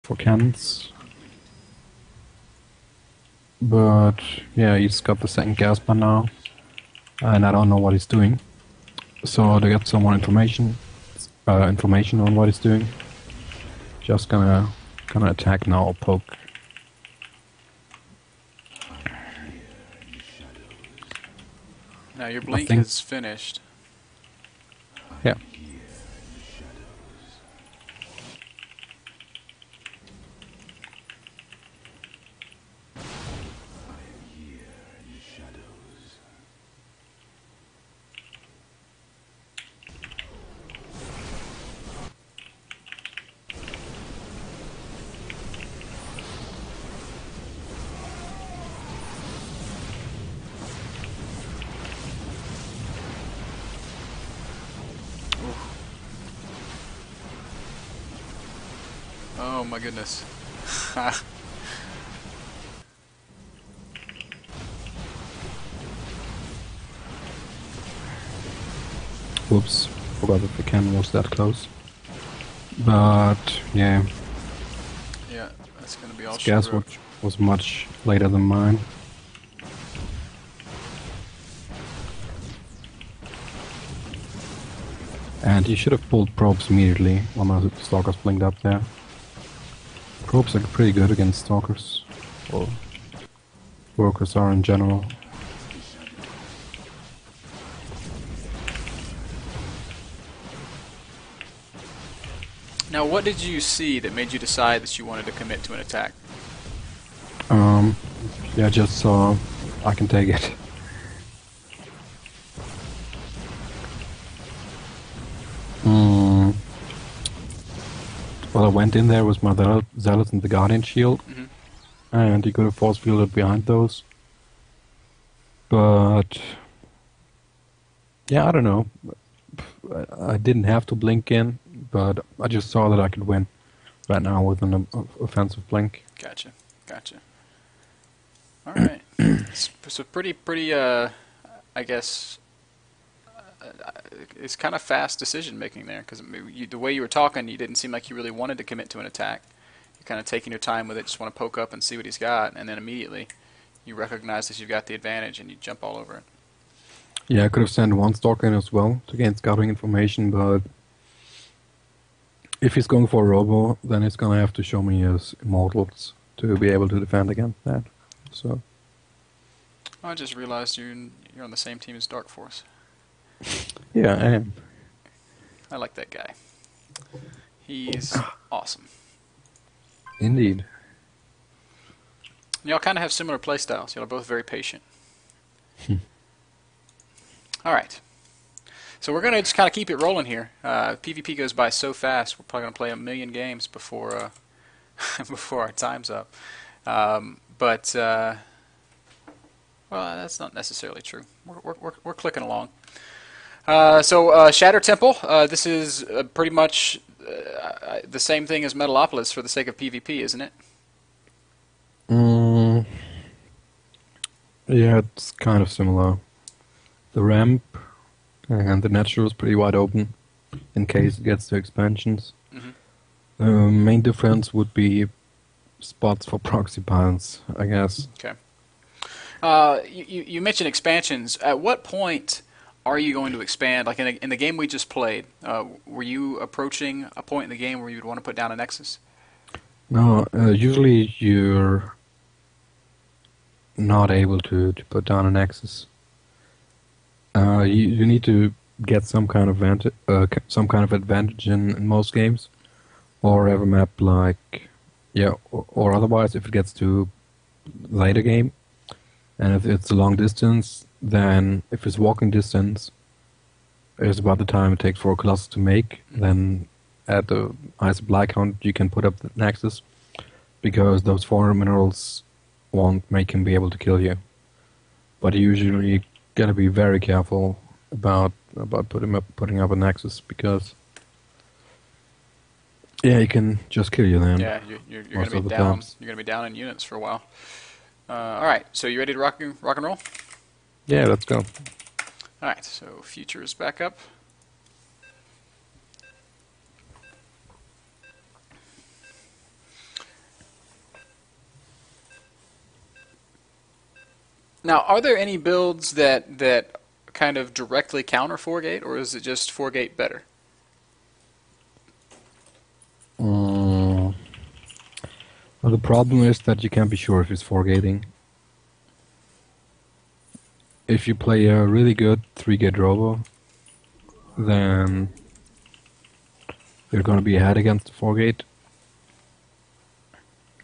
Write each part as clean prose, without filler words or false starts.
for cannons. But yeah, he's got the second gas bar now, and I don't know what he's doing. So to get some more information on what he's doing, just gonna attack now or poke. Now your blink is finished. Yeah. Oh my goodness. Whoops, forgot that the cannon was that close. But yeah, Yeah, that's gonna be all his gas was much later than mine. And he should have pulled probes immediately when the stalkers blinked up there. Probes are pretty good against stalkers, or workers are in general. Now, what did you see that made you decide that you wanted to commit to an attack? Yeah, just saw I can take it. Well, I went in there with my Zealot and the Guardian Shield, and he could have force fielded behind those. But yeah, I don't know. I didn't have to blink in, but I just saw that I could win right now with an offensive blink. Gotcha, gotcha. All right, so pretty. I guess it's kind of fast decision making there, because the way you were talking, you didn't seem like you really wanted to commit to an attack. You're kind of taking your time with it, just want to poke up and see what he's got, and then immediately you recognize that you've got the advantage and you jump all over it. Yeah, I could have sent one stalker in as well to gain scouting information, but if he's going for a robo, then he's gonna have to show me his immortals to be able to defend against that. So I just realized you're on the same team as Dark Force. yeah, I am. I like that guy. He's awesome. Indeed. Y'all kind of have similar playstyles. Y'all are both very patient. All right. So we're going to just kind of keep it rolling here. PvP goes by so fast, we're probably going to play 1,000,000 games before before our time's up. Well, that's not necessarily true. We're clicking along. So Shatter Temple, this is pretty much the same thing as Metalopolis for the sake of PvP, isn't it? Yeah, it's kind of similar. The ramp and the natural is pretty wide open in case it gets to expansions. The main difference would be spots for proxy piles, I guess. Okay. You mentioned expansions. At what point are you going to expand? Like in the game we just played, were you approaching a point in the game where you would want to put down a Nexus? No, usually you're not able to put down a Nexus. You need to get some kind of advantage in most games, or have a map like or otherwise if it gets to later game, and if it's a long distance, then if it's walking distance, is about the time it takes for a Colossus to make. Then at the high supply count you can put up the Nexus, because those 4 minerals won't make him be able to kill you. But you usually gotta be very careful about putting up a Nexus, because he can just kill you then. Yeah, you're going to be down. You're going to be down in units for a while. All right, so you ready to rock and roll? Yeah, let's go. All right, so future is back up. Now, are there any builds that kind of directly counter 4-gate, or is it just 4-gate better? Mm, well, the problem is that you can't be sure if it's 4-gating. If you play a really good 3-gate robo, then you're gonna be ahead against the 4-gate.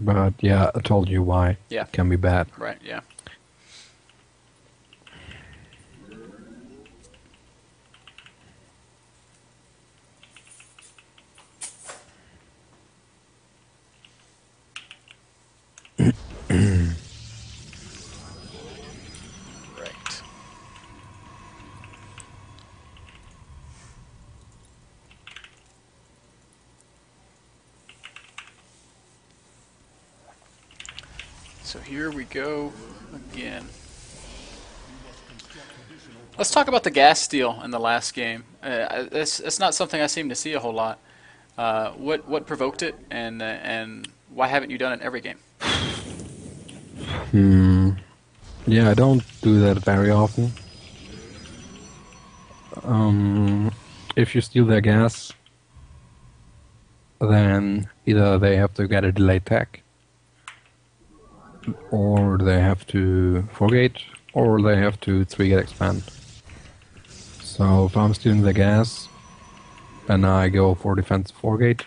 But yeah, I told you why Yeah. it can be bad. Right. Yeah. Right. So here we go again. Let's talk about the gas steal in the last game. It's not something I seem to see a whole lot. What provoked it, and why haven't you done it every game? Yeah, I don't do that very often. If you steal their gas, then either they have to get a delayed tech, or they have to 4-gate, or they have to 3-gate expand. So if I'm stealing the gas, and I go for defense 4-gate,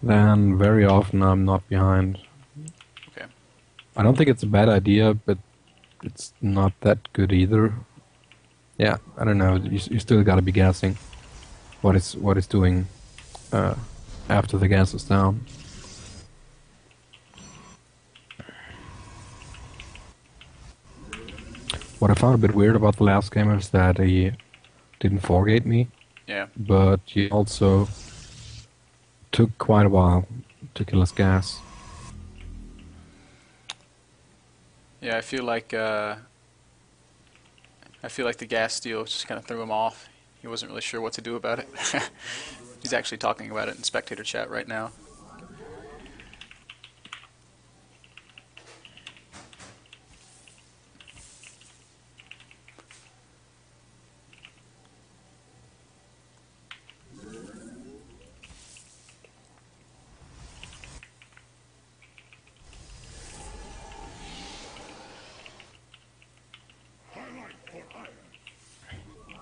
then very often I'm not behind. Okay. I don't think it's a bad idea, but it's not that good either. Yeah, I don't know. You still gotta be guessing what it's doing after the gas is down. What I found a bit weird about the last game is that he didn't 4-gate me, Yeah. but he also took quite a while to kill his gas. Yeah, I feel like the gas steal just kind of threw him off. He wasn't really sure what to do about it. He's actually talking about it in spectator chat right now.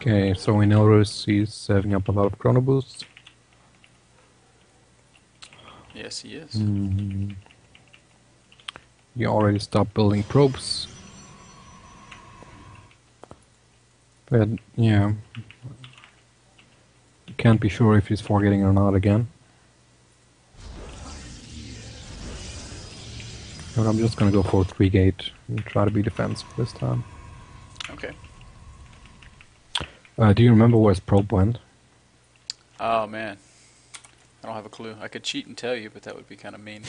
Okay, so we notice he's saving up a lot of chrono boosts. Yes, he is. You already stopped building probes. But yeah, can't be sure if he's 4-gating or not again. But I'm just gonna go for 3-gate and try to be defensive this time. Okay. Do you remember where his probe went? Oh man, I don't have a clue. I could cheat and tell you, but that would be kind of mean.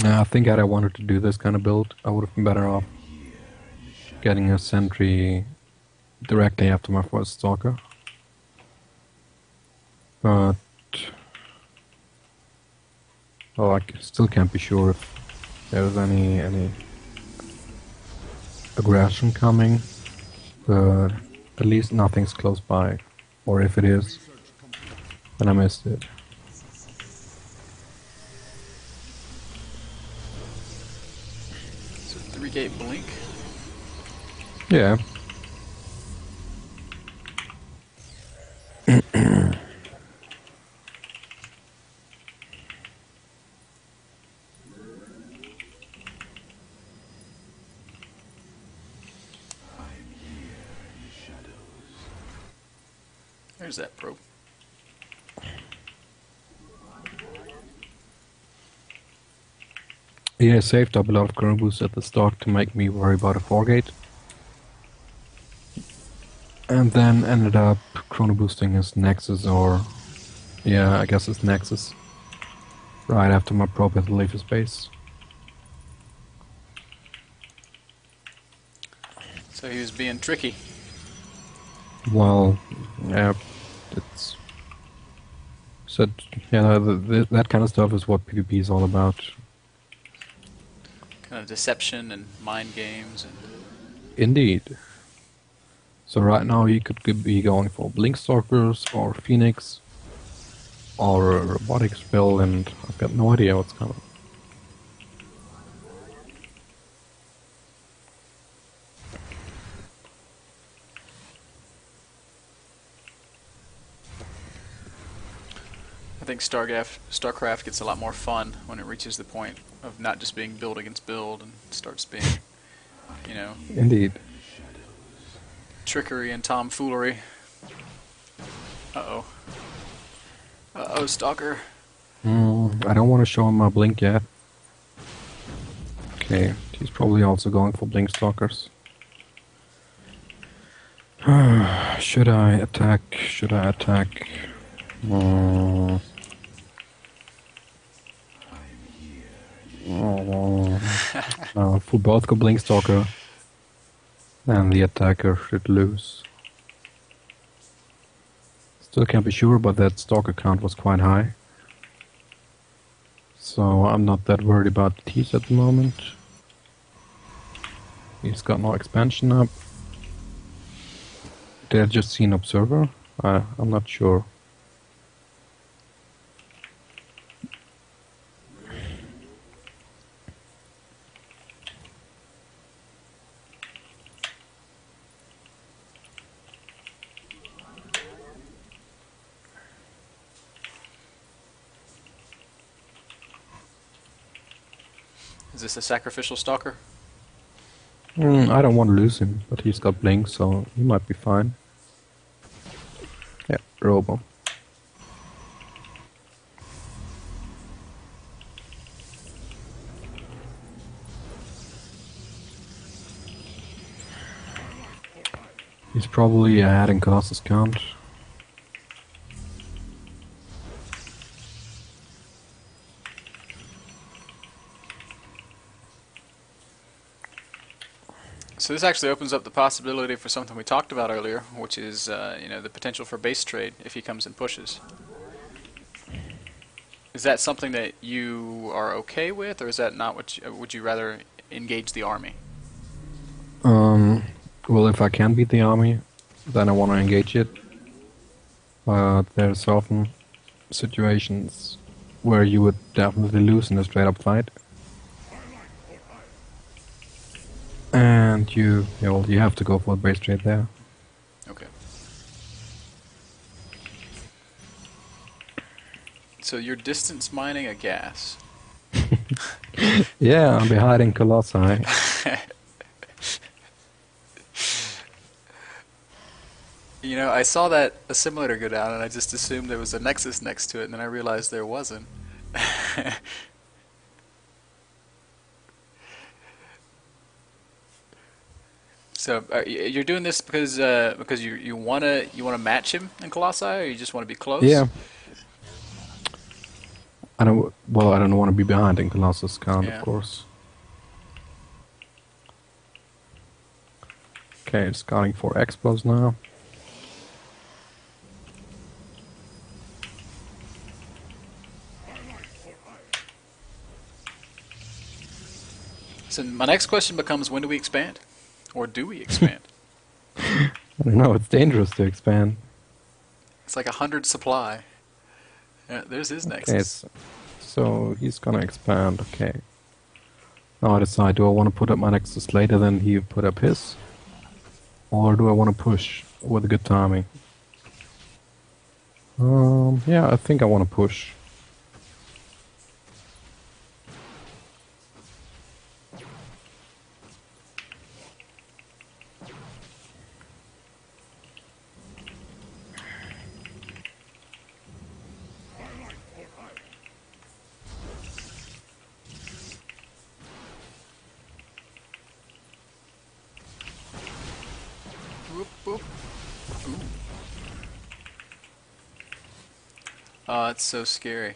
I think had I wanted to do this kind of build, I would have been better off getting a sentry directly after my first stalker. But well, still can't be sure if there's any aggression coming. But at least nothing's close by, or if it is, then I missed it. So 3-gate blink. Yeah. There's that probe. Yeah, I saved up a lot of chrono boosts at the start to make me worry about a 4-gate. And then ended up chrono boosting his Nexus, or yeah, I guess it's Nexus. Right after my probe had to leave his base. So he was being tricky. Well, yeah, it's so yeah, that kind of stuff is what PvP is all about. Kind of deception and mind games. And Indeed. So right now you could be going for Blinkstalkers or Phoenix or a robotic spell, and I've got no idea what's coming. I think StarCraft gets a lot more fun when it reaches the point of not just being build against build and starts being, you know, Indeed. trickery and tomfoolery. Uh-oh. Uh-oh, Stalker. I don't want to show him my blink yet. Okay, he's probably also going for Blinkstalkers. Should I attack? Should I attack? If we both go Blinkstalker, then the attacker should lose. Still can't be sure, but that Stalker count was quite high. So I'm not that worried about the T's at the moment. He's got no expansion up. Did I just see an observer? I'm not sure. Is this a sacrificial Stalker? I don't want to lose him, but he's got blink, so he might be fine. Yeah, Robo. He's probably adding Colossus count. So this actually opens up the possibility for something we talked about earlier, which is you know, the potential for base trade if he comes and pushes. Is that something that you are okay with, or is that not what would you rather engage the army? Well, if I can beat the army, then I want to engage it. But there's often situations where you would definitely lose in a straight up fight. And you have to go for a base trade there. Okay. So you're distance mining a gas. Yeah, I'll be hiding Colossi. You know, I saw that assimilator go down, and I just assumed there was a nexus next to it, and then I realized there wasn't. So you're doing this because you wanna match him in Colossi, or you just want to be close? Yeah. I don't want to be behind in Colossus count, Yeah. of course. Okay, scouting for Expos now. So my next question becomes, when do we expand? Or do we expand? I don't know, it's dangerous to expand. It's like 100 supply. Yeah, there's his Okay, nexus. so he's gonna expand, okay. Now I decide, do I want to put up my Nexus later than he put up his? Or do I want to push with good timing? Yeah, I think I want to push. Whoop, whoop. Ooh. Oh, it's so scary.